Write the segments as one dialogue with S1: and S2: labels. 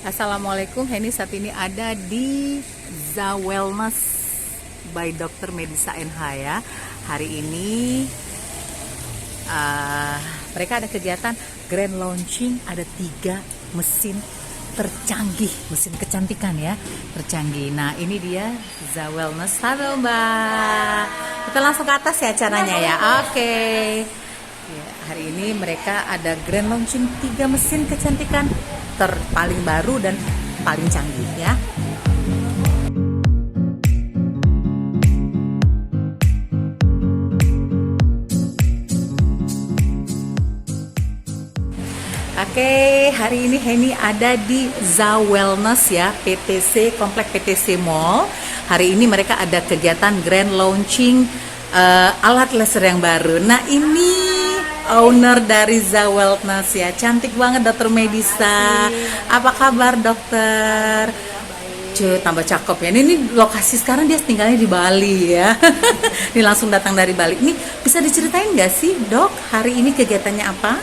S1: Assalamualaikum, Heni saat ini ada di Za Wellness by Dr. Medisa NH ya. Hari ini mereka ada kegiatan grand launching, ada 3 mesin tercanggih, mesin kecantikan ya, tercanggih. Nah ini dia Za Wellness. Halo Mbak, kita langsung ke atas ya acaranya ya. Oke. Ya, hari ini mereka ada grand launching 3 mesin kecantikan paling baru dan paling canggih ya. Oke, hari ini Heni ada di Za Wellness ya, PTC, Komplek PTC Mall. Hari ini mereka ada kegiatan grand launching alat laser yang baru. Nah ini owner dari Za Wellness ya, cantik banget Dr. Medisa. Apa kabar dokter? Tambah cakep ya. Ini lokasi sekarang dia tinggalnya di Bali ya. Ini langsung datang dari Bali. Ini bisa diceritain nggak sih dok? Hari ini kegiatannya apa?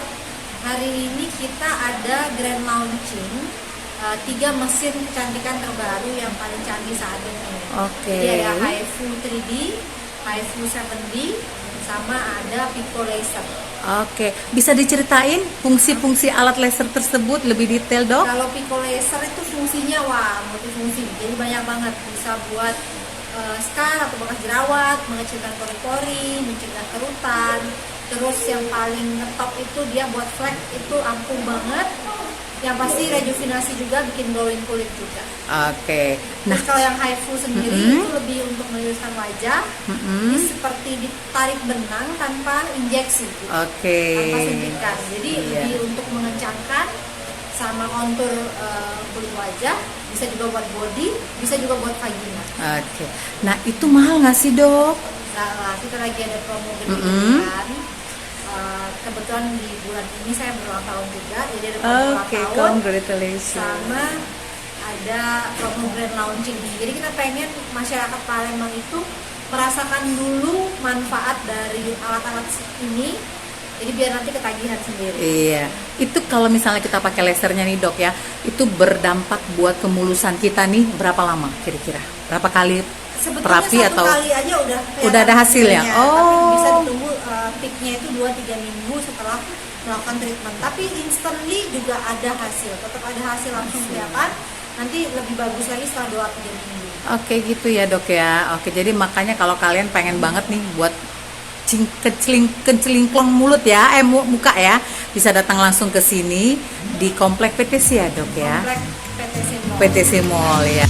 S2: Hari ini kita ada grand launching 3 mesin kecantikan terbaru yang paling canggih saat ini.
S1: Oke.
S2: Jadi ada HIFU 3D, HIFU 7D, sama ada Pico Laser.
S1: Oke, bisa diceritain fungsi-fungsi alat laser tersebut lebih detail dok?
S2: Kalau Pico Laser itu fungsinya multifungsi, jadi banyak banget. Bisa buat scar atau bekas jerawat, mengecilkan pori-pori, mencegah kerutan. Terus yang paling ngetop itu dia buat flek itu ampuh banget. Yang pasti rejuvenasi juga, bikin glowing kulit juga.
S1: Oke.
S2: Nah, kalau yang HIFU sendiri itu lebih untuk meluruskan wajah. Ini seperti ditarik benang tanpa injeksi, gitu. Tanpa suntikan. Jadi lebih untuk mengencangkan sama kontur kulit wajah. Bisa juga buat body, bisa juga buat vagina.
S1: Oke. Nah itu mahal nggak sih dok?
S2: Nah, kita lagi ada promo gede kan. Kebetulan di bulan ini saya berulang tahun juga, jadi ada promo ulang tahun.
S1: Congratulations.
S2: Sama ada promo grand launching. Jadi kita pengen masyarakat Palembang itu merasakan dulu manfaat dari alat-alat ini. Jadi biar nanti ketagihan sendiri. Iya.
S1: Itu kalau misalnya kita pakai lasernya nih dok ya, itu berdampak buat kemulusan kita nih berapa lama kira-kira? Berapa kali
S2: sebetulnya
S1: terapi atau?
S2: Kali aja
S1: udah ada hasilnya.
S2: Tapi bisa ditunggu peaknya itu 2-3 minggu setelah melakukan treatment. Tapi instantly juga ada hasil. Tetap ada hasil langsung kelihatan. Nanti lebih bagus lagi setelah 2-3 minggu.
S1: Oke gitu ya dok ya. Oke, jadi makanya kalau kalian pengen banget nih buat kencelingklong mulut ya, muka ya, bisa datang langsung ke sini di Komplek PTC ya dok ya.
S2: Komplek PTC Mall.
S1: PTC Mall ya.